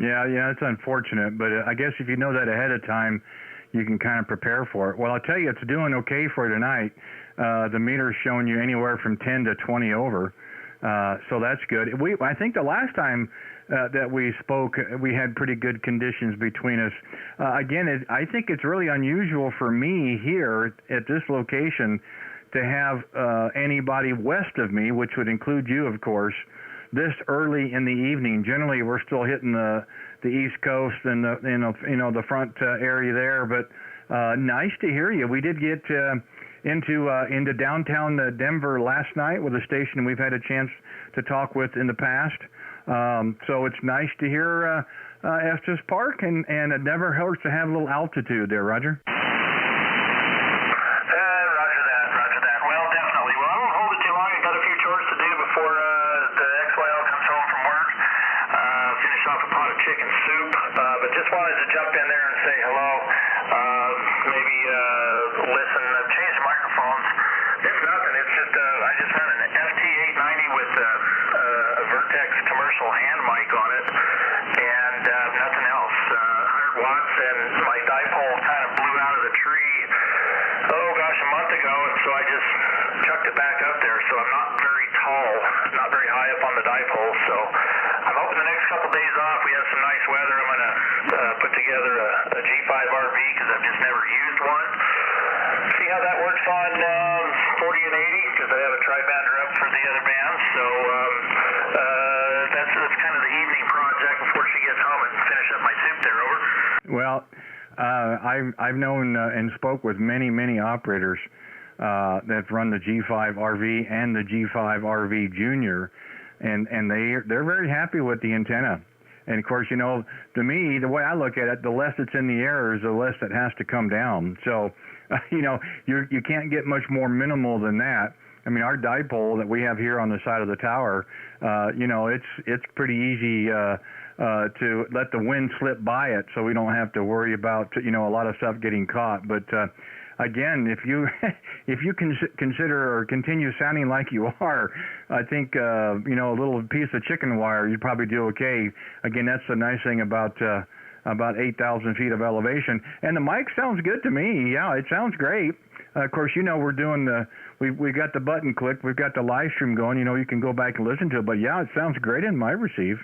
Yeah, it's unfortunate, but I guess if you know that ahead of time, you can kind of prepare for it. Well, I'll tell you, it's doing okay for tonight. The meter's showing you anywhere from 10 to 20 over, so that's good. I think the last time that we spoke, we had pretty good conditions between us. Again, I think it's really unusual for me here at this location to have anybody west of me, which would include you, of course, this early in the evening. Generally, we're still hitting the East Coast and the front area there. But nice to hear you. We did get into downtown Denver last night with a station we've had a chance to talk with in the past. So it's nice to hear Estes Park, and it never hurts to have a little altitude there, Roger. Chicken soup, but just wanted to jump in there and say hello, maybe listen, change the microphones. If nothing, it's just, I just ran an FT890 with a Vertex commercial hand mic on it, and nothing else. 100 watts, and my dipole kind of blew out of the tree, a month ago, and so I just chucked it back up there, so I'm not very tall, not very high up on the dipole, so I'm hoping the next couple days off, we have some nice weather. I'm going to put together a G5 RV because I've just never used one. See how that works on 40 and 80 because I have a tri-bander up for the other bands. So that's kind of the evening project before she gets home and finish up my soup there. Over. Well, I've known and spoke with many operators that run the G5 RV and the G5 RV Junior. And they're very happy with the antenna. And of course, to me, the way I look at it, the less it's in the air is the less it has to come down. So, you can't get much more minimal than that. I mean, our dipole that we have here on the side of the tower, it's pretty easy to let the wind slip by it, so we don't have to worry about a lot of stuff getting caught. But again, if you consider or continue sounding like you are, I think a little piece of chicken wire, you'd probably do okay. Again, that's the nice thing about 8,000 feet of elevation, and the mic sounds good to me. Yeah, it sounds great. Of course, we're doing we got the button clicked, we've got the live stream going. You can go back and listen to it. But yeah, it sounds great in my receive.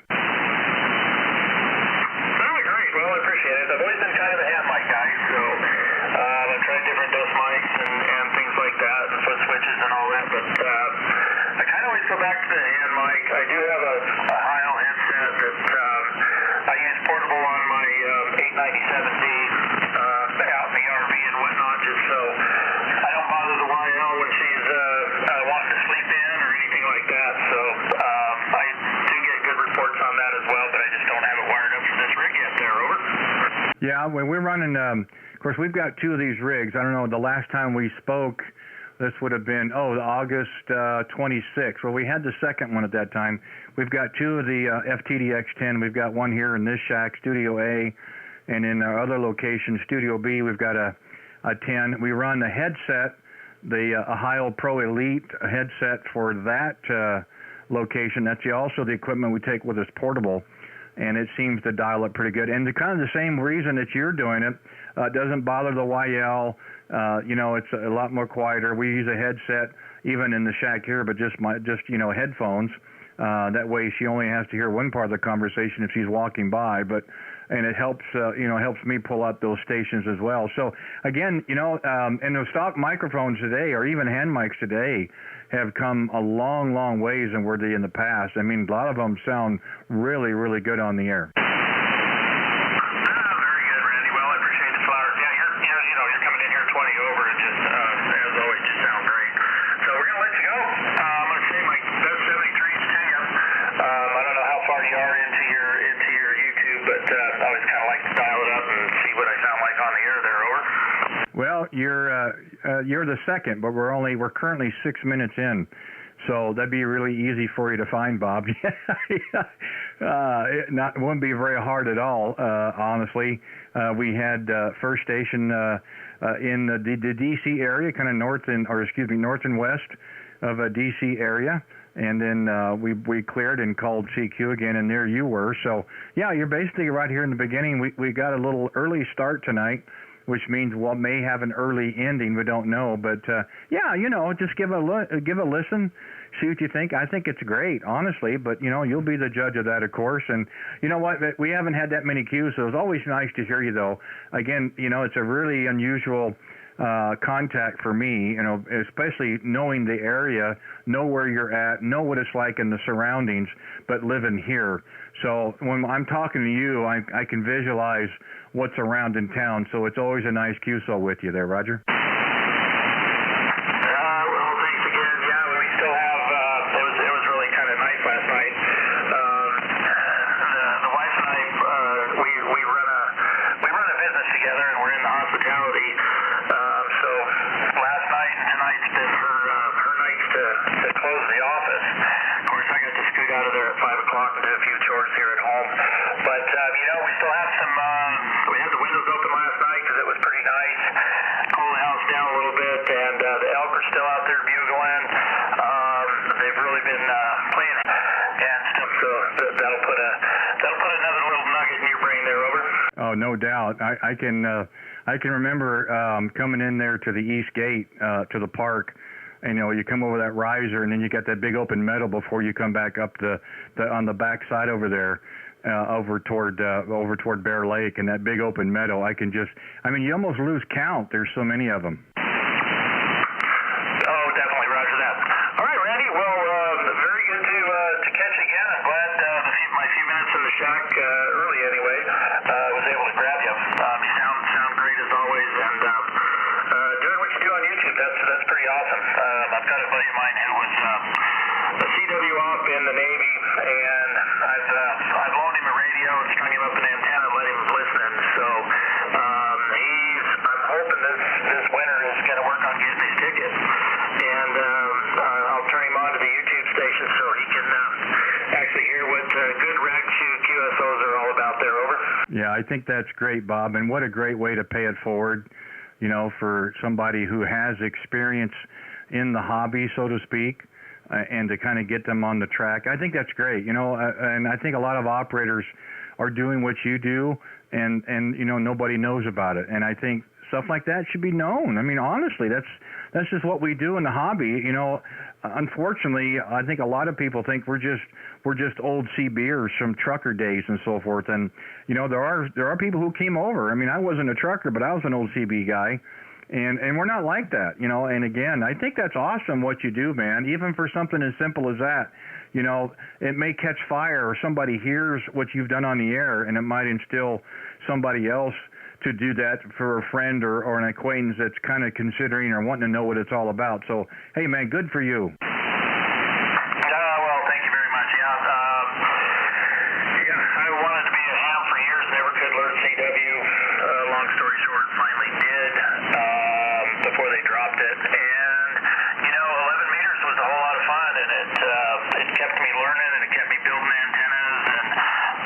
Go back to the hand mic. I do have a high-end headset that I use portable on my 897D out in the RV and whatnot, just so I don't bother the YL when she's wanting to sleep in or anything like that. So I do get good reports on that as well, but I just don't have it wired up for this rig yet there, over. Yeah, when we're running, of course, we've got two of these rigs. I don't know, the last time we spoke, this would have been, August 26th. Well, we had the second one at that time. We've got two of the FTDX10. We've got one here in this shack, Studio A, and in our other location, Studio B, we've got a 10. We run the headset, the Ohio Pro Elite headset for that location. That's also the equipment we take with us portable, and it seems to dial it pretty good. And kind of the same reason that you're doing it, doesn't bother the YL. It's a lot more quieter. We use a headset even in the shack here, but just headphones. That way she only has to hear one part of the conversation if she's walking by, and it helps helps me pull up those stations as well. So again, and those stock microphones today, or even hand mics today, have come a long ways than were they in the past. I mean, a lot of them sound really good on the air. Well, you're the second, but we're currently 6 minutes in, so that'd be really easy for you to find, Bob. It wouldn't be very hard at all, honestly. We had first station in the DC area, kind of north and west. DC area. And then we cleared and called CQ again, and there you were. So, yeah, you're basically right here in the beginning. We got a little early start tonight, which means we may have an early ending. We don't know. But, yeah, just give a listen, see what you think. I think it's great, honestly. But, you'll be the judge of that, of course. And you know what? We haven't had that many cues, so it's always nice to hear you, though. Again, it's a really unusual contact for me, especially knowing the area, know where you're at, know what it's like in the surroundings, but living here. So when I'm talking to you, I can visualize what's around in town. So it's always a nice QSO with you there, Roger. Well, thanks again. Yeah, we still have. It was really kind of nice last night. The wife and I, we run a business together, and we're in the hospitality. So last night and tonight's been her nights to close the office. Of course, I got to scoot out of there at 5 o'clock and do a few chores here at home. But we still have some. We had the windows open last night because it was pretty nice. Cool the house down a little bit, and the elk are still out there bugling. They've really been playing and stuff. So that'll put another little nugget in your brain there, over. Oh, no doubt. I can remember coming in there to the east gate to the park, and you come over that riser, and then you got that big open meadow before you come back up on the back side over there, over toward Bear Lake, and that big open meadow. You almost lose count. There's so many of them. Oh, definitely, Roger that. All right, Randy. Well, very good to catch you again. I'm glad my few minutes in the shack early anyway was able to grab you. You sound great as always, and doing what you do on YouTube. That's pretty awesome. I've got a buddy of mine who was a CW op in the Navy, and I've loaned him a radio and strung him up an antenna and let him listen. So I'm hoping this winter is going to work on getting his ticket, and I'll turn him on to the YouTube station so he can actually hear what good rag shoe QSOs are all about there, over. Yeah, I think that's great, Bob, and what a great way to pay it forward, for somebody who has experience in the hobby, so to speak, and to kind of get them on the track. I think that's great, and I think a lot of operators are doing what you do, and nobody knows about it. And I think stuff like that should be known. Honestly, that's just what we do in the hobby. Unfortunately, I think a lot of people think we're just old CBers from trucker days and so forth. And there are people who came over. I wasn't a trucker, but I was an old CB guy. And we're not like that, and again, I think that's awesome what you do, man, even for something as simple as that. It may catch fire, or somebody hears what you've done on the air, and it might instill somebody else to do that for a friend or an acquaintance that's kind of considering or wanting to know what it's all about. So, hey, man, good for you. Well, thank you very much. I wanted to be a ham for years, never could learn CW. Long story short, finally did before they dropped it. And 11 meters was a whole lot of fun, and it kept me learning, and it kept me building antennas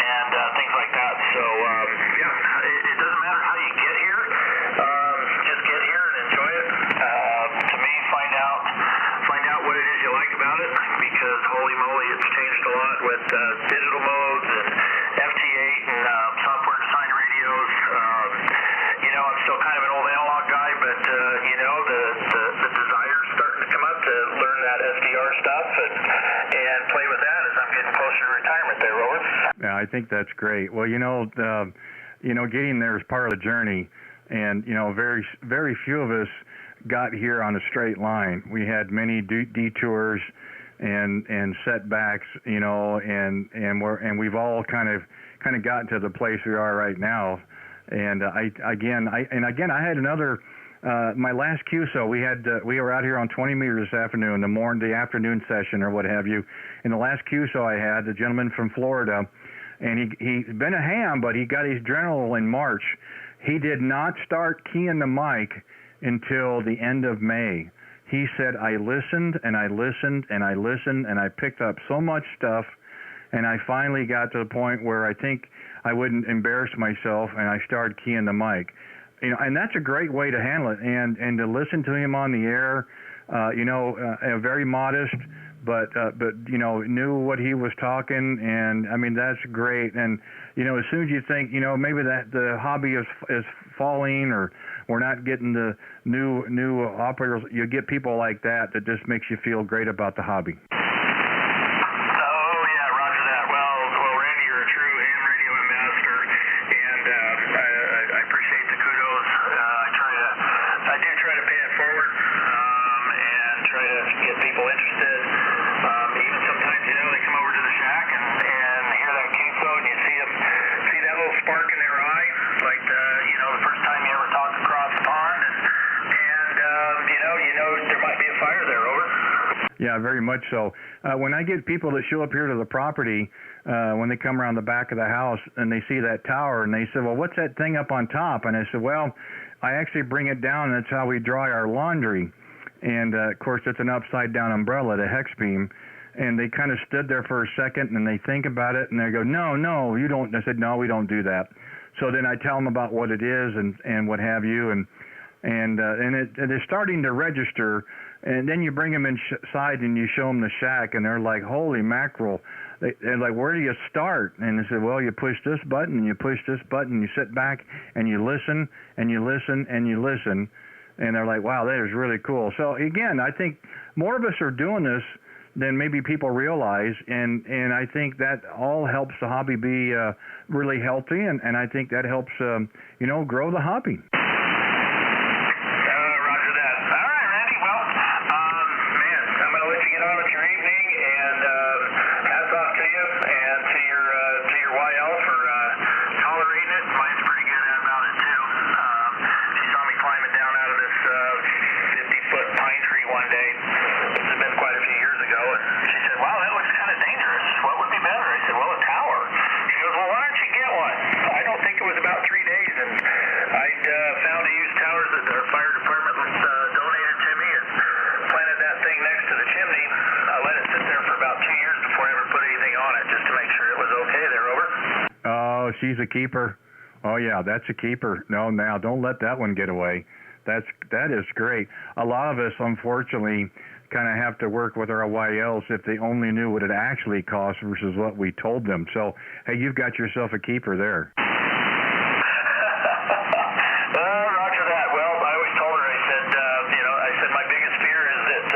and things like that. So it doesn't matter how you get here. Just get here and enjoy it. To me, find out what it is you like about it, because holy moly, it's changed a lot with digital modes and FT8 and software-defined radios. I'm still kind of an old analog guy, but the desire's starting to come up to learn that SDR stuff and play with that as I'm getting closer to retirement there, Rover. Yeah, I think that's great. Well, getting there is part of the journey, and very, very few of us got here on a straight line. We had many detours and setbacks, and we've all kind of gotten to the place we are right now. And I had another. My last QSO, we were out here on 20 meters this afternoon, the afternoon session or what have you. In the last QSO I had, the gentleman from Florida, and he's been a ham, but he got his adrenaline in March. He did not start keying the mic until the end of May. He said, I listened and I listened and I listened, and I picked up so much stuff, and I finally got to the point where I think I wouldn't embarrass myself, and I started keying the mic. And that's a great way to handle it, and to listen to him on the air, very modest, but knew what he was talking, and I mean that's great. And as soon as you think maybe that the hobby is falling, or we're not getting the new operators, you get people like that just makes you feel great about the hobby. Yeah, very much so. When I get people that show up here to the property, when they come around the back of the house and they see that tower and they say, well, what's that thing up on top? And I said, well, I actually bring it down, and that's how we dry our laundry. And, of course, it's an upside-down umbrella, the hex beam. And they kind of stood there for a second, and they think about it, and they go, no, you don't. I said, no, we don't do that. So then I tell them about what it is and what have you, and it is starting to register. And then you bring them inside and you show them the shack, and they're like, holy mackerel. They're like, where do you start? And they said, well, you push this button, and you push this button, you sit back, and you listen, and you listen, and you listen. And they're like, wow, that is really cool. So, again, I think more of us are doing this than maybe people realize, and I think that all helps the hobby be really healthy, and I think that helps, grow the hobby. She's a keeper. Oh yeah, that's a keeper. No, now don't let that one get away. That is great. A lot of us, unfortunately, kind of have to work with our YLs if they only knew what it actually costs versus what we told them. So, hey, you've got yourself a keeper there. Roger that. Well, I always told her, I said my biggest fear is that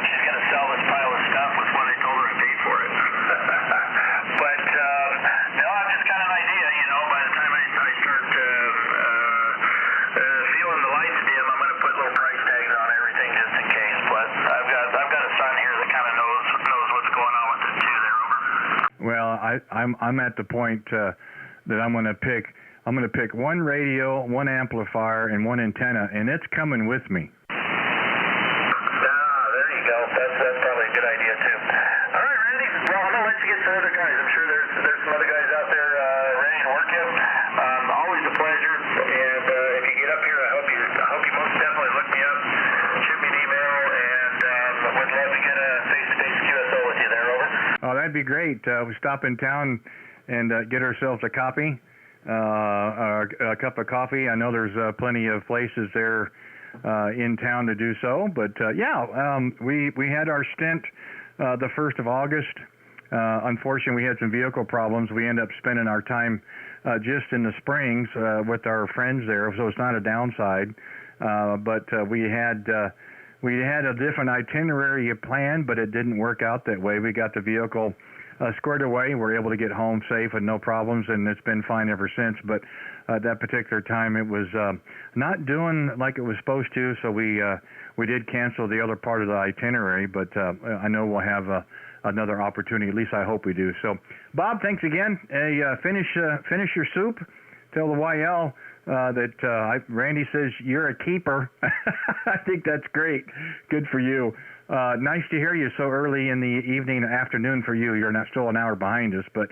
she's going to sell this pile of stuff with what I told her I paid for it. But no, I've just got an idea. By the time I start feeling the lights dim, I'm going to put little price tags on everything just in case. But I've got a son here that kind of knows what's going on with it too. There, over. Well, I'm at the point that I'm going to pick one radio, one amplifier, and one antenna, and it's coming with me. There you go. That's probably a good idea too. All right, Randy. Well, I'm going to let you get to other guys. I'm sure there's some other guys out there ready to work you. Always a pleasure. And if you get up here, I hope you most definitely look me up, shoot me an email, and would love to get a face-to-face QSO with you there. Over. Oh, that'd be great. We stop in town and get ourselves a copy. A cup of coffee. I know there's plenty of places there in town to do so, but we had our stint the 1st of August. Unfortunately, we had some vehicle problems. We ended up spending our time just in the Springs with our friends there, so it's not a downside. But we had a different itinerary planned, but it didn't work out that way. We got the vehicle squared away. We're able to get home safe and no problems, and it's been fine ever since. But that particular time, it was not doing like it was supposed to, so we did cancel the other part of the itinerary. But I know we'll have another opportunity. At least I hope we do. So, Bob, thanks again. Finish your soup. Tell the YL that Randy says you're a keeper. I think that's great. Good for you. Nice to hear you so early in the evening, afternoon for you. You're not still an hour behind us. But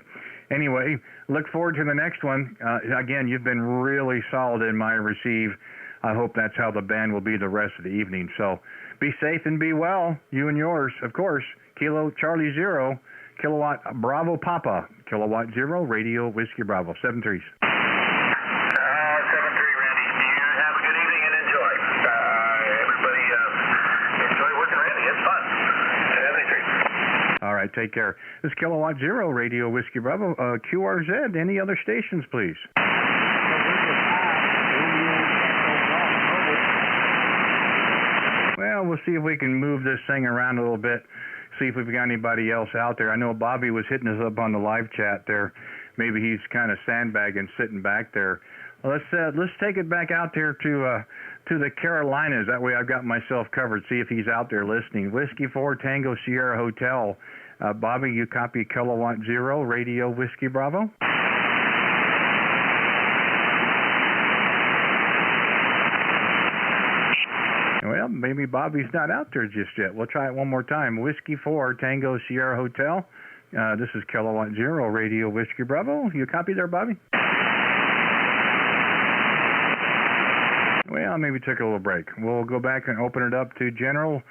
anyway, look forward to the next one. Again, you've been really solid in my receive. I hope that's how the band will be the rest of the evening. So be safe and be well, you and yours, of course. Kilo Charlie 0, Kilowatt Bravo Papa, Kilowatt 0, Radio Whiskey Bravo, 7-3. 7-3, Randy. You have a good evening and enjoy. Everybody, enjoy All right, take care. This is Kilowatt Zero Radio Whiskey Bravo. QRZ, any other stations, please? Well, we'll see if we can move this thing around a little bit, see if we've got anybody else out there. I know Bobby was hitting us up on the live chat there. Maybe he's kind of sandbagging, sitting back there. Well, let's take it back out there to the Carolinas. That way I've got myself covered. See if he's out there listening. Whiskey 4 Tango Sierra Hotel. Bobby, you copy Kilowatt Zero Radio Whiskey Bravo? Well, maybe Bobby's not out there just yet. We'll try it one more time. Whiskey 4 Tango Sierra Hotel. This is Kilowatt Zero Radio Whiskey Bravo. You copy there, Bobby? Well, maybe took a little break. We'll go back and open it up to General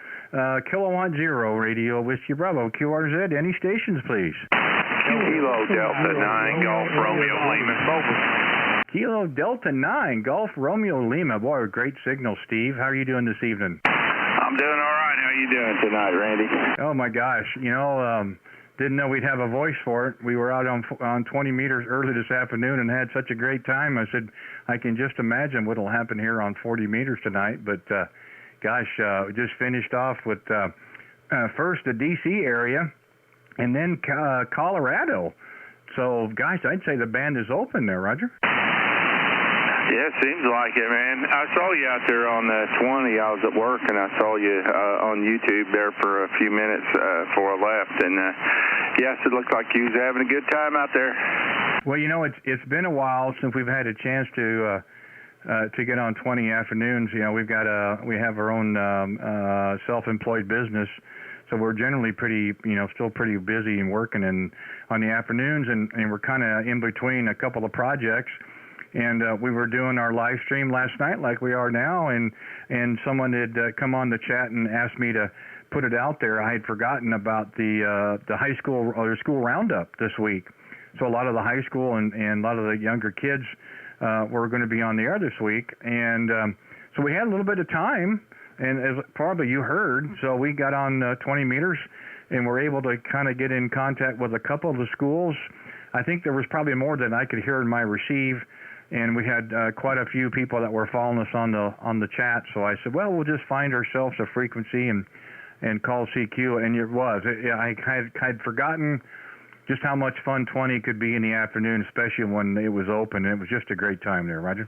Kilowatt Zero Radio Whiskey Bravo. QRZ, any stations, please? Kilo Delta 9 Golf Romeo Lima. Kilo Delta 9 Golf Romeo Lima. Boy, great signal, Steve. How are you doing this evening? I'm doing all right. How are you doing tonight, Randy? Oh, my gosh. You know, didn't know we'd have a voice for it. We were out on 20 meters early this afternoon and had such a great time. I said, I can just imagine what will happen here on 40 meters tonight. But, gosh, we just finished off with first the D.C. area and then Colorado. So, gosh, I'd say the band is open there, Roger. Yeah, seems like it, man. I saw you out there on 20. I was at work, and I saw you on YouTube there for a few minutes before I left. And, yes, it looked like you was having a good time out there. Well, you know, it's been a while since we've had a chance to get on 20 afternoons. You know, we have our own self-employed business, so we're generally still pretty busy and working on the afternoons, and we're kind of in between a couple of projects. And we were doing our live stream last night like we are now, and someone had come on the chat and asked me to put it out there. I had forgotten about the high school or school roundup this week. So a lot of the high school and a lot of the younger kids were going to be on the air this week. And so we had a little bit of time, and as probably you heard, so we got on 20 meters and were able to kind of get in contact with a couple of the schools. I think there was probably more than I could hear in my receive. And we had quite a few people that were following us on the chat. So I said, well, we'll just find ourselves a frequency and call CQ. And it was. I had forgotten just how much fun 20 could be in the afternoon, especially when it was open. And it was just a great time there, Roger.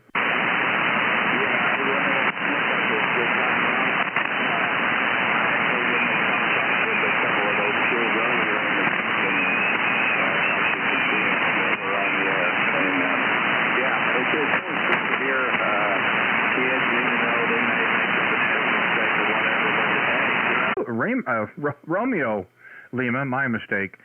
Romeo Lima, my mistake.